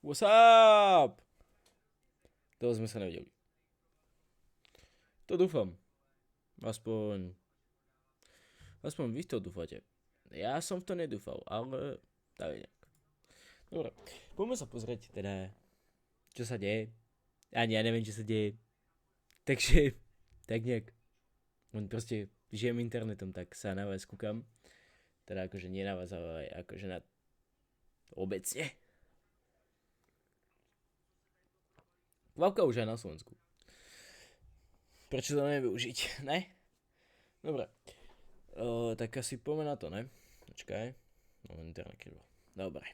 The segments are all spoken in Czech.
What's up? Toho sme sa nevideli. To dúfam. Aspoň vy to dúfate. Ja som v to nedúfal, ale tak nejak. Dobre, poďme sa pozrieť teda, čo sa deje. Ani ja neviem, čo sa deje. Takže, tak nejak. Proste žijem internetom, tak sa na vás kúkam. Teda akože nie na vás, ale akože na obecne. Vavka už aj na Slovensku. Prečo to nevyužiť, ne? Dobre. Tak asi poďme na to, ne? Počkaj. Momentálne chyba. Dobre.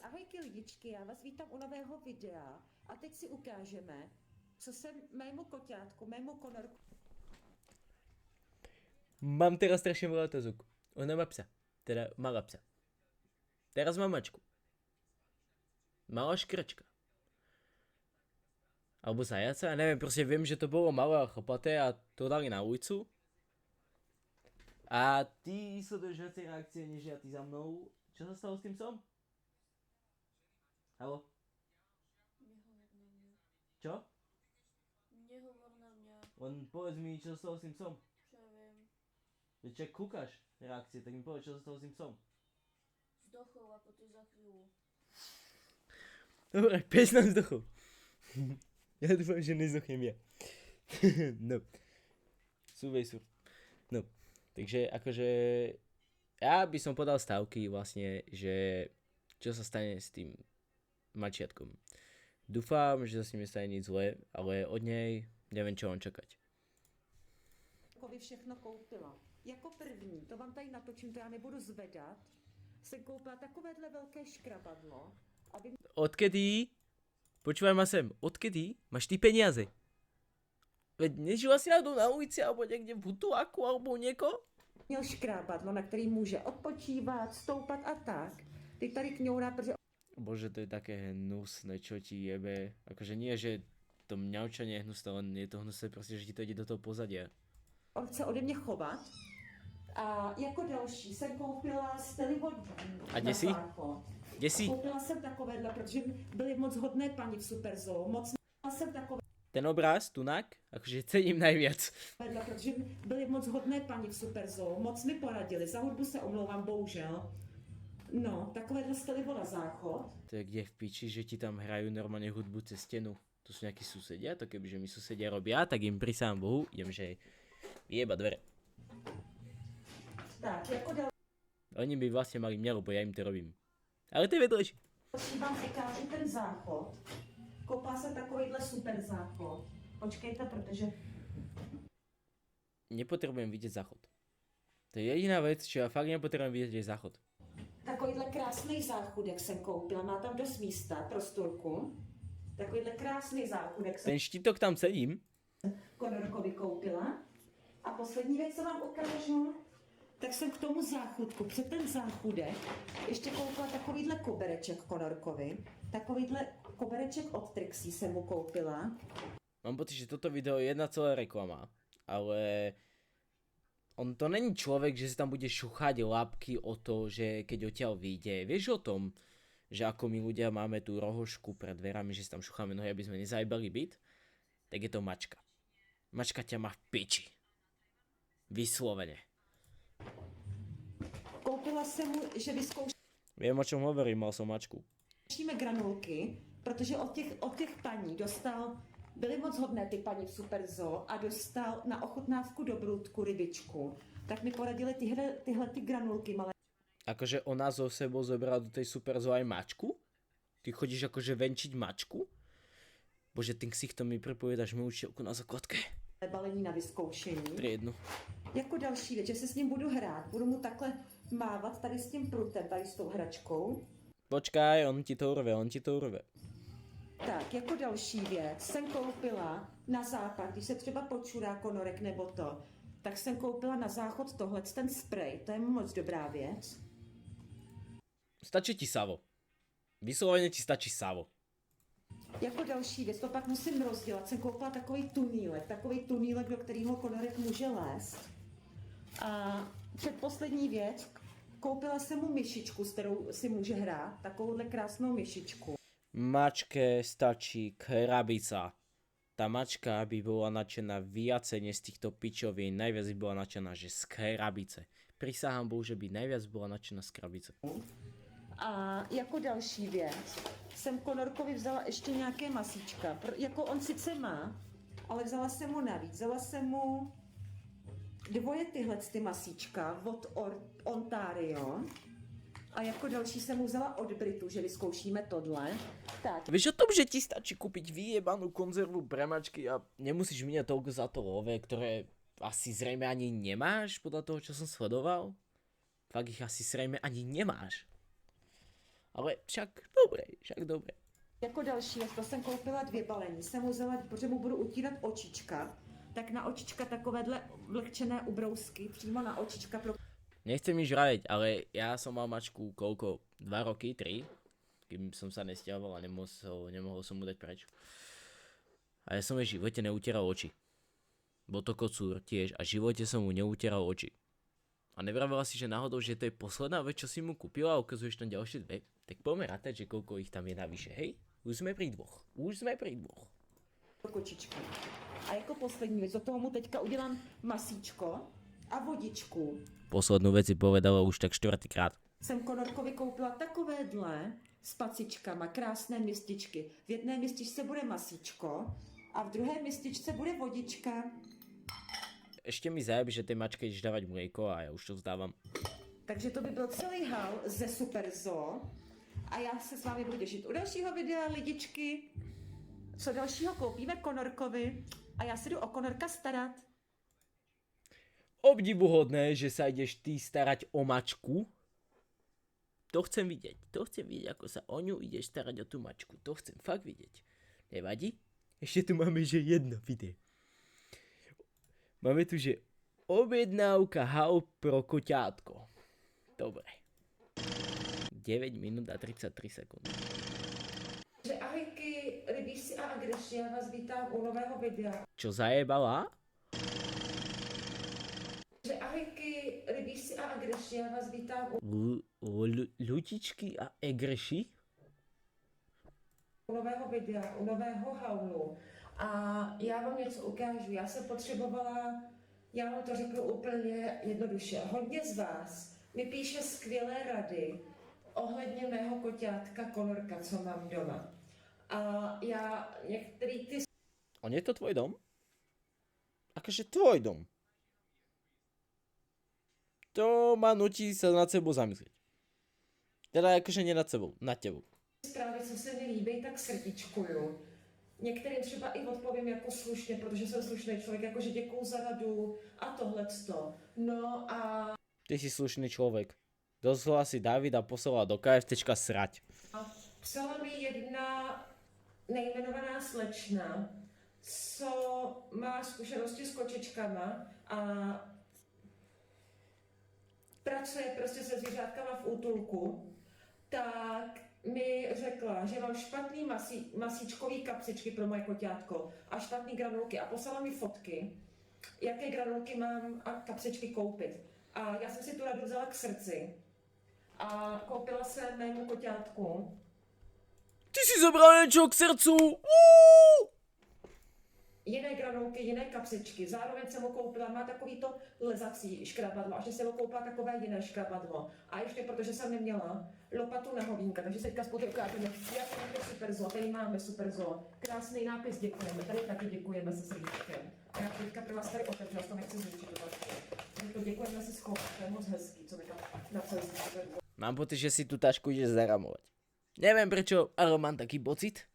Ahojky lidičky, já vás vítám u nového videa a teď si ukážeme, co se mému koťátku, mému konorku... Mám teraz strašne veľa otázok. Ona má psa. Teda mala psa. Teraz má mačku. Malá škračka. Alebo zajaca, neviem, proste viem, že to bolo malé a chlpaté a to dali na ulicu. A ty sleduješ viacej reakcie než ja, ty za mnou. Čo sa stalo s tým psom? Haló? Nehovor na mňa. Čo? Nehovor na mňa. Len povedz mi, čo sa stalo s tým psom. Čo ja viem. Veď čak kúkaš reakcie, tak mi povedz, čo sa stalo s tým psom. Zdochol ako ty za chvíľu. Dobre, pes nám zdochol. Ja dúfam, že nezdochnem ja. No. Súvej sú. No. Takže akože ja by som podal stavky vlastne, že čo sa stane s tým mačiatkom. Dúfam, že sa s ním nestane nič zlé, ale od nej neviem, čo mám čakať. Kovi všechno koupila. Jako první, to vám tady natočím, to já nebudu zvedat, jsem koupila takovéhle velké škrabadlo, aby Odkedy? Počúvaj ma sem, odkedy máš ty peniaze? Veď nežila si náhodou na ulici alebo niekde v hutuáku alebo nieko? měl škrábadlo, na který může odpočívat, stoupat a tak. Teď tady kňourá, protože Bože, to je také hnusné, čo ti jebe. Akože nie, že to mňaučanie je hnusné, len je to hnusné proste, že ti to ide do toho pozadia. on chce ode mě chovat. A jako další jsem koupila stelivodní. A kde jsi? Kde si? Koupila jsem takovéhle, protože byly moc hodné paní v Superzoo. Moc jsem takovéhle, Ten obraz, tunak, akože cením najviac. protože byly moc hodné paní v Superzoo. Moc mi poradili. Za hudbu se omlouvám, bohužel. No, takovéhle stelivola záchod. To je kde v piči, že ti tam hrajú normálne hudbu cez stenu. To sú nejakí susedia, to kebyže mi susedia robia, tak im prisám Bohu, idem, že jeba dvere. Tak, jako Oni by vlastne mali mňa, lebo ja im to robím. Ale to je vedlejšie. další vám ukážu ten záchod. Koupila jsem takovýhle super záchod. Počkejte, protože Nepotrebujem vidieť záchod. To je jediná vec, čo ja fakt nepotrebujem vidieť, je záchod. takovýhle krásný záchudek jsem koupila. Má tam dost místa, prostorku. Takovýhle krásný záchudek jsem Ten štítok tam sedím. Konorkovi koupila. A poslední věc, co vám ukážu, tak jsem k tomu záchudku, před ten záchudek, ještě koupila takovýhle kobereček Konorkovi. Takovýhle kobereček od Trixie jsem mu koupila. Mám pocit, že toto video je jedna celá reklama, ale on to není človek, že si tam bude šuchať labky o to, že keď odtiaľ vyjde. Vieš o tom, že ako my ľudia máme tú rohošku pred dverami, že si tam šucháme nohy, aby sme nezajebali byt? Tak je to mačka. Mačka ťa má v piči. Vyslovene. Koupila jsem mu, že vyzkoušíme Viem, o čom hovorím, mal som mačku. granulky, protože od těch paní dostal, byly moc hodné ty paní v Superzoo a dostal na ochutnávku do Brůdku rybičku. Tak mi poradili tyhle ty granulky malé. Akože ona zo sebou zobrala do tej Superzoo aj mačku? Ty chodíš akože venčiť mačku? Bože, ten ksich to mi pripovedáš moju učiteľku na základke. Balení na vyzkoušení. Triednu. Jako další věc, že se s ním budu hrát, budu mu takhle mávat tady s tím prutem, tady s tou hračkou. Počkaj, on ti to urve. Tak, jako další věc jsem koupila na západ, když se třeba počurá konorek nebo to, tak jsem koupila na záchod tohle, ten spray, to je moc dobrá věc. Stačí ti savo. Vyslovene ti stačí savo. Jako další věc, to pak musím rozdělat, jsem koupila takový tunílek, do kterého konorek může lézt. A předposlední věc, koupila jsem mu myšičku, s kterou si může hrát, takovouhle krásnou myšičku. Mačke stačí krabica. Tá mačka by bola nadšená viacej z týchto pičovín, najviac by bola nadšená, že z krabice. Prisahám Bohu, že by najviac bola nadšená z krabice. A jako další věc jsem Konorkovi vzala ještě nějaké masíčka. Jako on sice má, ale vzala jsem mu navíc. Vzala jsem mu dvoje tyhle ty masíčka od Ontario. A jako další jsem mu vzala od Britu, že vyzkoušíme tohle. Tak. Vieš o tom, že ti stačí kúpiť vyjebanú konzervu pre mačky a nemusíš míňať toľko za to love, ktoré asi zrejme ani nemáš, podľa toho, čo som sledoval? Fakt ich asi zrejme ani nemáš. Ale však dobre. Jako další, to jsem koupila 2 balení. Jsem mu vzala, protože mu budu utírat očička, tak na očička takovéhle vlhčené ubrousky, přímo na očička pro... Nechcem nič vraviť, ale ja som mal mačku koľko? 2 roky? 3? Kým som sa nesťahoval a nemohol som mu dať preč. A ja som jej v živote neutieral oči. Bol to kocúr tiež a v živote som mu neutieral oči. A nevravila si, že náhodou, že to je posledná vec, čo si mu kúpila a ukazuješ tam ďalšie 2? Tak poďme rátať, že koľko ich tam je navyše, hej? Už sme pri 2. kočičky. A jako poslední věc, do toho mu teďka udělám masíčko a vodičku. Poslednú vec si povedala už tak 4-krát. Jsem Konorkovi koupila takovéhle s pacičkama, krásné mističky. V jedné mističce bude masíčko a v druhé mističce bude vodička. Ešte mi zajebe, že tej mačke ideš dávať mlieko a ja už to vzdávam. Takže to by byl celý hal ze Super Zoo. A já se s vámi budu těšit u dalšího videa, lidičky. Co dalšího koupíme Konorkovi a já se jdu o Konorka starat. Obdivuhodné, že sa ideš ty starať o mačku. To chcem vidieť. Ako sa o ňu ideš starať o tú mačku. To chcem fakt vidieť. Nevadí? Ešte tu máme, že jedno video. Máme tu, že objednávka hal pro koťátko. Dobre. 9 minút a 33 sekúnd. Ahojky, rybísi a agreši, já vás vítám u nového videa. Čo zajebala? Ahojky, rybísi a agreši, já vás vítám Ľudičky a egreši? u nového videa, u nového haulu. A já vám něco ukážu. Já jsem potřebovala, já vám to řeknu úplně jednoduše. Hodně z vás mi píše skvělé rady ohledně mého koťátka Konorka, co mám doma. A já některý ty... On je to tvoj dom? Akože tvoj dom? To ma nutí sa nad sebou zamyslieť. Teda akože nie nad sebou, nad tebou. Zprávy, co se mi líbí, tak srdíčkuju. Některým třeba i odpovím jako slušně, protože jsem slušný člověk, jakože děkuju za radu a tohleto. No a... Ty si slušný človek. Doslova si Davida poslala do KFCčka srať. Psala mi jedna nejmenovaná slečna, co má zkušenosti s kočičkama a pracuje prostě se zvířátkama v útulku, tak mi řekla, že mám špatný masíčkový kapsičky pro moje koťátko a špatný granulky a poslala mi fotky, jaké granulky mám a kapsičky koupit. A já jsem si tu radu vzala k srdci a koupila jsem mému koťátku. Ty si zobral niečo k srdcu! Jiné granulky, jiné kapsičky. Zároveň jsem mu koupila, má takovýto lezací škrabadlo, a že jsem mu koupila takové jiné škrabadlo. A ještě protože jsem neměla lopatu na hovínka, takže se teďka spolu ukážeme, jak máme Super Zoo. Tady máme Super Zoo. Krásný nápis, děkujeme. Tady taky děkujeme se srdíčkem. A já teďka pro vás tady otevřu, já to nechci zničit. To děkujeme si schovat, to je moc hezký, co mi tam napsali si Super Zoo. Mám pocit, že si tú tašku ideš zaramovať. Neviem prečo, ale mám taký pocit.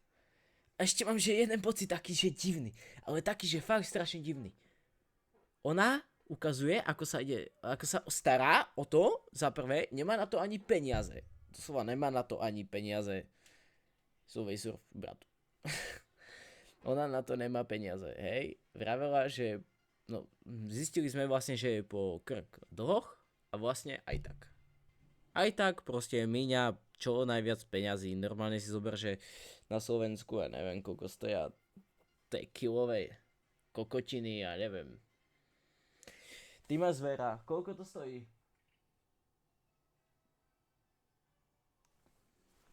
A ešte mám, že jeden pocit taký, že divný. Ale taký, že fakt strašne divný. Ona ukazuje, ako sa stará o to, za prvé, nemá na to ani peniaze. Doslova nemá na to ani peniaze. Suvej surf, bratu. Ona na to nemá peniaze, hej. Vravela, že, no, zistili sme vlastne, že je po krk dlhoch a vlastne aj tak. Aj tak proste míňa čo najviac peňazí. Normálne si zober, že na Slovensku, ja neviem, koľko stoja tej kilovej kokotiny, ja neviem. Ty máš zvera, koľko to stojí?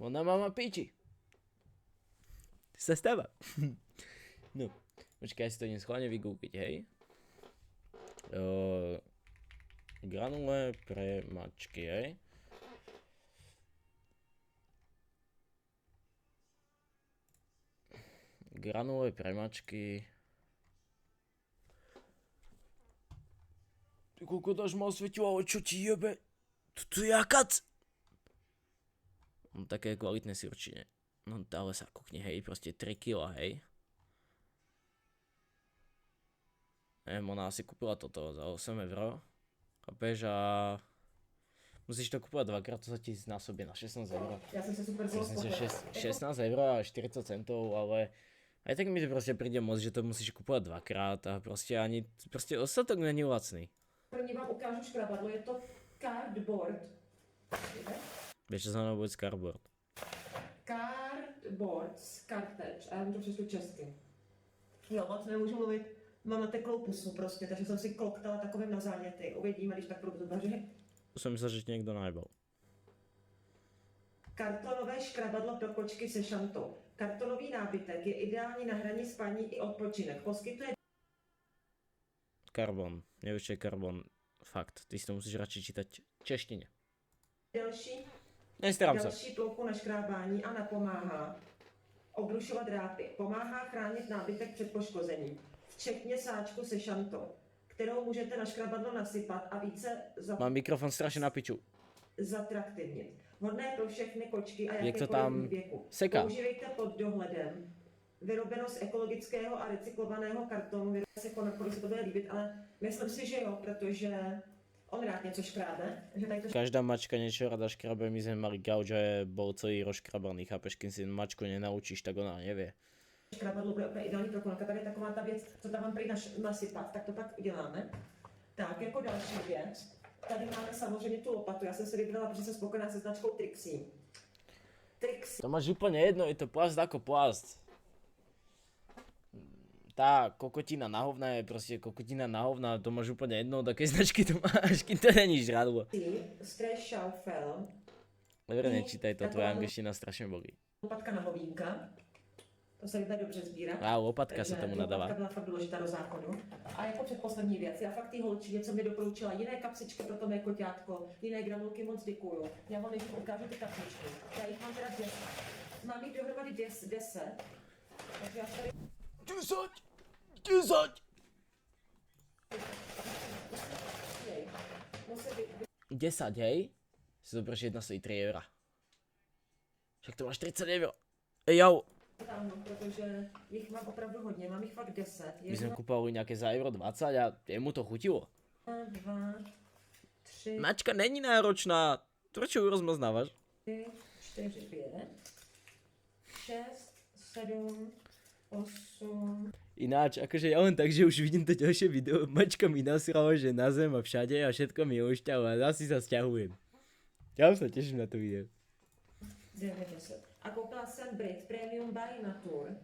Ona mama píči. Sa stáva. No, počkaj, ja si to idem schválne vygoogliť, hej. Granule pre mačky, hej. Granule pre mačky. Ty koľko dáš ma osvetilo, ale čo ti jebe? Tu je jakac? No také kvalitné si určite. No ale sa kukni, hej, proste 3 kg, hej. Neviem, ona asi kúpila toto za 8 €. Chápeš a... Musíš to kúpovať dvakrát, to sa ti znásobí na 16 €. Já jsem se super Myslím, že 16 € a 40 centov, ale... Aj tak mi to proste príde moc, že to musíš kúpovať dvakrát a proste ani... Proste ostatok není lacný. První vám ukážu škrabadlo, je to cardboard. Vieš, čo znamená vôbec cardboard? Cardboard, karteč, a já vám to přečtu česky. Jo, moc nemůžu mluvit, mám nateklou pusu prostě, takže jsem si kloktala takovým na záněty. Uvidíme, když tak pro zubaři. To som myslel, že ti niekto najbal. Kartonové škrabadlo pro kočky se šantou. Kartonový nábytek je ideální na hraní, spaní i odpočinek. Poskytuje Karbon. Nevieš, čo je karbon. Fakt. Ty si to musíš radšej čítať v češtine. Nestarám sa. další plouchu na škrábání a napomáhá obrušovat drápy. Pomáhá chránit nábytek před poškozením, včetně sáčku se šantou, kterou můžete na škrabadlo nasypat a více Mám mikrofon strašne na piču. zatraktivnit. Vhodné pro všechny kočky a Jak to jakékoliv tam věku. seká. Používejte pod dohledem. Vyrobeno z ekologického a recyklovaného kartonu. Vyrobeno se konokovi se to bude líbit, ale myslím si, že jo, protože on rád něco škrábe. Že tady to Každá mačka niečo rada škrabe, my sme mali gauč a bol celý rozškrabaný, chápeš, kým si mačku nenaučíš, tak ona nevie. škrabadlo bude úplně ideální pro konaka. Tady je taková ta věc, co tam mám prý nasypat, tak to pak uděláme. Tak, jako další věc, tady máme samozřejmě tu lopatu. Já jsem si vybrala, protože jsem spokojená se značkou Trixie. Trixie. To máš úplne jedno, je to plast ako plast. Tá kokotina na hovna je proste kokotina na hovna, to máš úplne jedno, také značky to máš, kým to není žradlo. Streschaufel. Dobre, nečítaj to, tvoja angličtina strašne bolí. Lopatka na hovínka. To se tady dobře sbírá. Á, lopatka sa tomu Lopatka nadáva. byla fakt důležitá do zákonu. A jako předposlední věc, já fakt tý holčině, co mi doporučila jiné kapsičky pro to mé koťátko, jiné granulky, moc děkuju. Já vám nejdřív ukážu ty kapsičky. Já jich mám teda 10. Mám jich dohromady 10. Takže já tady... 10! Jej. Musím vy... 10, hej? Si zoberieš jedna stojí 3 €. Však to máš 30 €. Ej, jau! vytáhnout, protože jich mám opravdu hodně, mám jich fakt 10. My sme kúpali nejaké za €20 a jemu to chutilo. 1, 2, 3, Mačka není náročná. Prečo ju rozmaznávaš? 4, 5, 6, 7, 8. Ináč, akože ja len tak, že už vidím to ďalšie video, mačka mi nasrala, že na zem a všade a všetko mi ošťalo a zasi sa sťahujem. Ja už sa teším na to video. 9, 10. A koupila jsem Brit Premium by Nature.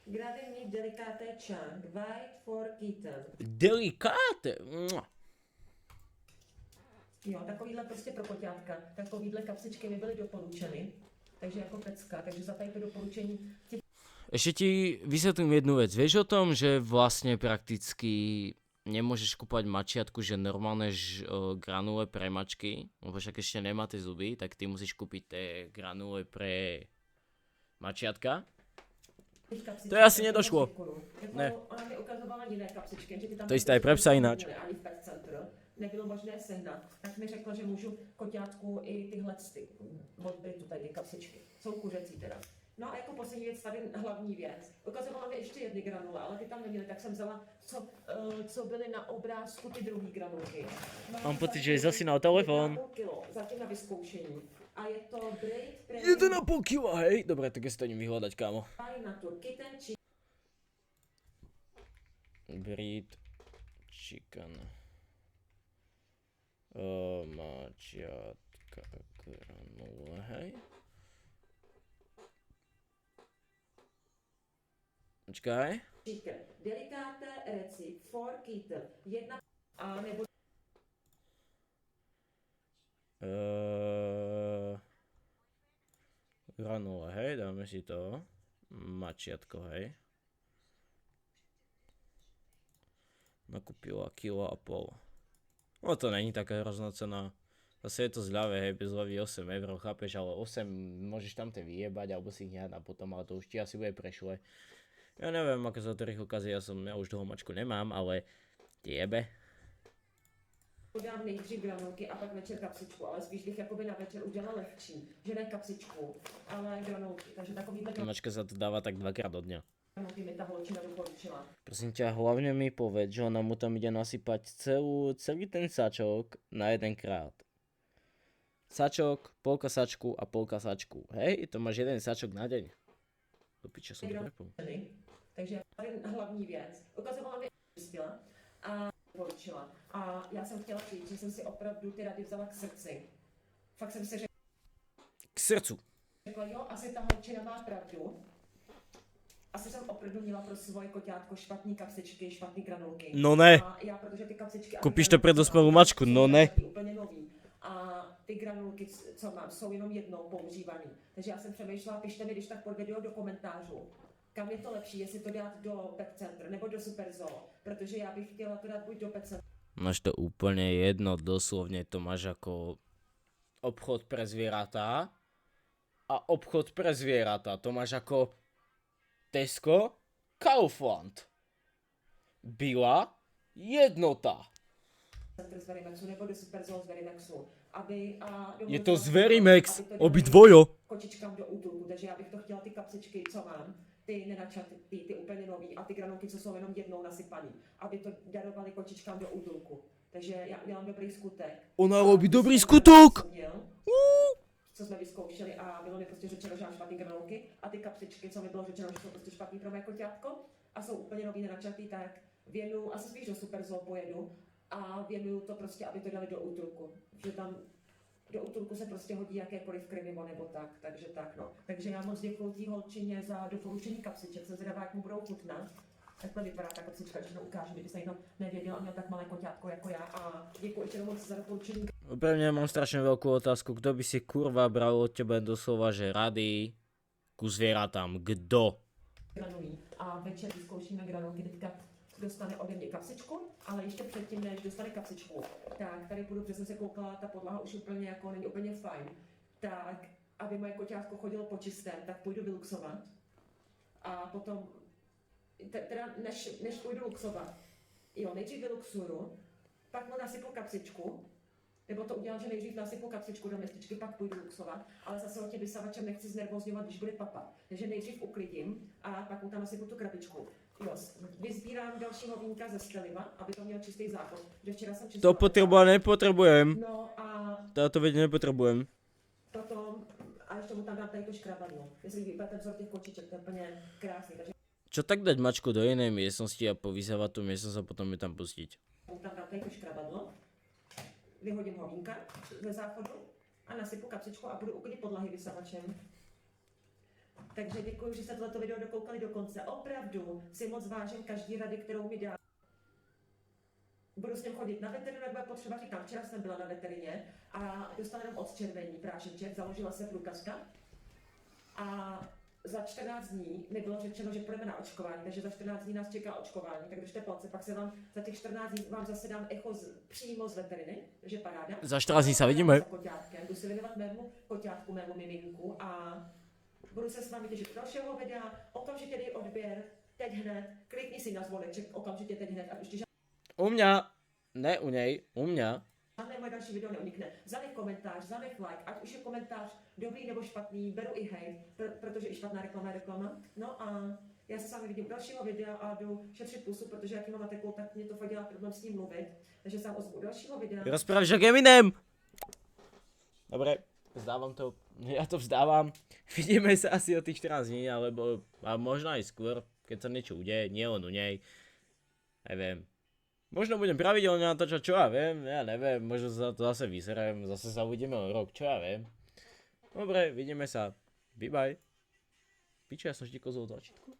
Graviny Delicaté Chunk White for Kitten. Delikáte! Jo, takovýhle prostě pro koťátka. Takovýhle kapsičky mi byly doporučeny. Takže jako pecka, takže za tady to doporučení těch Ešte ti vysvetlím jednu vec. Vieš o tom, že vlastne prakticky nemôžeš kúpať mačiatku, že normálne granule pre mačky, lebo však ešte nemá tie zuby, tak ty musíš kúpiť tie granule pre mačiatka. kapsičky. To je asi nedošlo. Jako Ne. ona mi ukazovala jiné kapsičky, že ty tam To isté aj pre psa ináč. ani v pet centru nebylo možné sehnat. Tak mi řekla, že můžu koťátku i tyhle od Britu tady kapsičky. Jsou kuřecí teda. No a jako poslední věc, tady hlavní věc. Ukazovala mi ještě jedny granule, ale ty tam neměly, tak jsem vzala, co byly na obrázku, ty druhý granulky. Mám pocit, že je zasinal telefón. 1,5 kilo, zatím na vyzkoušení. A je to Brit Premium 1,5 kg, hej? Dobre, tak ja si to idem vyhľadať, kámo. by Nature Kitten Cheese. Breed chicken. Mačiatka granule, hej? Počkaj. Chicken. Delicaté recipe for kitten. Jedna a nebo Granule, hej, dáme si to. Mačiatko, hej. Nakúpila kilo a pol. No to není taká hrozná cena. Zase je to zľavé, hej, bez zľavy 8 eur, chápeš, ale 8 môžeš tam te vyjebať, alebo si ich nehať na potom, ale to už ti asi bude prešle. Ja neviem, ako sa to rýchlo kazí, ja už dlho mačku nemám, ale ti jebe. Dám nejdřív granulky a pak večer kapsičku, ale spíš bych jakoby na večer udělala lehčí, že ne kapsičku, ale granulky, takže takovýhle Mačka sa to dáva tak 2-krát do dňa. granulky mi ta holčina doporučila. Prosím ťa, hlavne mi povedz, že ona mu tam ide nasypať celý ten sačok na jedenkrát. Sačok, polka sačku a polka sačku. Hej, to máš jeden sačok na deň. Do piče som to prepol. Takže tady hlavní věc. Ukazovala mi a doporučila. A já jsem chtěla říct, že jsem si opravdu ty rady vzala k srdci. Fakt jsem si K srdcu. řekla, jo, asi ta holčina má pravdu. Asi jsem opravdu měla pro svoje koťátko špatný kapsičky, špatný granulky. No ne. A já, protože ty kapsičky... a ty Kúpiš to pre granulky dospelú mám, mačku, jsou no ne. Úplně nový. A ty granulky, co mám, jsou jenom jednou používaný. Takže já jsem přemýšlela, pište mi, když tak pod video do komentářů, kam je to lepší, jestli to dát do Pet Center nebo do Super Zoo, protože já bych chtěla to dát buď do Pet Center. Máš to úplne jedno, doslovne to máš ako obchod pre zvieratá a obchod pre zvieratá. To máš ako Tesco, Kaufland. Byla jednota. Z Verimaxu nebo do Super Zoo z Verimaxu, aby... Je to z Verimax, obidvojo. Kočičkám do útulku, takže já bych to chtěla ty kapsičky, co mám, ty nenačatý, ty úplně nový a ty granulky, co jsou jenom jednou nasypaný, aby to darovali kočičkám do útulku. Takže já udělám dobrý skutek. Ona robí dobrý skutok. Co jsme vyzkoušeli a bylo mi prostě řečeno, že mám špatný granulky a ty kapsičky, co mi bylo řečeno, že jsou prostě špatný pro mé koťátko a jsou úplně nový nenačatý, tak věnuju, asi spíš do Super Zoo pojedu a věnuju to prostě, aby to dali do útulku. Že tam do útulku se prostě hodí jakékoliv krmivo nebo tak, takže tak no. Takže já moc děkuju té holčině za doporučení kapsiček, jsem zvědavá, jak mu budou chutnat. Takhle vypadá ta kapsička, když to ukážu, kdyby se jednou nevěděl a měl tak malé koťátko jako já a děkuji ještě moc za doporučení. Pre mňa mám strašne veľkú otázku, kto by si kurva bral od teba doslova, že rady ku zvieratám, kdo? Granulí. A večer vyzkoušíme granulky, teďka dostane ode mě kapsičku, ale ještě předtím, než dostane kapsičku, tak tady půjdu, protože jsem se koukala, ta podlaha už úplně jako není úplně fajn, tak aby moje koťátko chodilo po čistém, tak půjdu vyluxovat a potom, teda než půjdu luxovat, jo, nejdřív vyluxuju, pak mu nasypu kapsičku, nebo to udělám, že nejdřív nasypu kapsičku do mističky, pak půjdu luxovat, ale zase o tím vysavačem nechci znervozňovat, když bude papat. Takže nejdřív uklidím a pak mu tam nasypu tu krabičku. Jo, vyzbírám dalšího vínka ze steliva, aby to měl čistý záchod. Že včera jsem čistila. To nepotrebujem. No a To vedieť nepotrebujem. potom, a ještě mu tam dám tady to škrabadlo. Jestli vypadá ten vzor těch kočiček, to je úplně krásný. Takže Čo tak dať mačku do inej miestnosti a povyzávať tú miestnosť a potom ju tam pustiť? mu tam dám tady to škrabadlo. Vyhodím ho vínka ze záchodu a nasypu kapsičku a budu uklidit podlahy vysavačem. Takže děkuji, že jste tohleto video dokoukali do konce. Opravdu si moc vážím každý rady, kterou mi dá. Budu s ním chodit na veterinu, nebo je potřeba, říkám, včera jsem byla na veterině a dostala jenom odčervení prášeček, založila se průkazka a za 14 dní mi bylo řečeno, že půjdeme na očkování, takže za 14 dní nás čeká očkování, tak držte palce, pak se vám za těch 14 dní vám zase dám echo přímo z veteriny, takže paráda. Za 14 dní sa vidíme. Budu se věnovat mému koťátku, mému miminku a budu se s vámi těšit dalšího videa, okamžitě dej odběr, teď hned, klikni si na zvoneček, okamžitě teď hned, a ještě U mňa, ne u nej, u mňa. žádné moje další video neunikne. Zanech komentář, zanech like, ať už je komentář dobrý nebo špatný, beru i hejt, protože i špatná reklama je reklama. No a já se s vámi vidím u dalšího videa a jdu šetřit pusu, protože jak mám matekou, tak mě to fakt dělá problém s tím mluvit. Takže se vám ozvu u dalšího videa. Rozprávaš jak Eminem. Dobre, vzdávam to. Ja to vzdávam. Vidíme sa asi o tých 14 dní, alebo a možno aj skôr, keď sa niečo udeje, nie on u nej. Neviem. Možno budem pravidelne natáčať, čo ja viem, ja neviem, možno sa to zase vyserem, zase sa uvidíme o rok, čo ja viem. Dobre, vidíme sa. Bye bye. Piče, ja som vždy kozol tlačítko.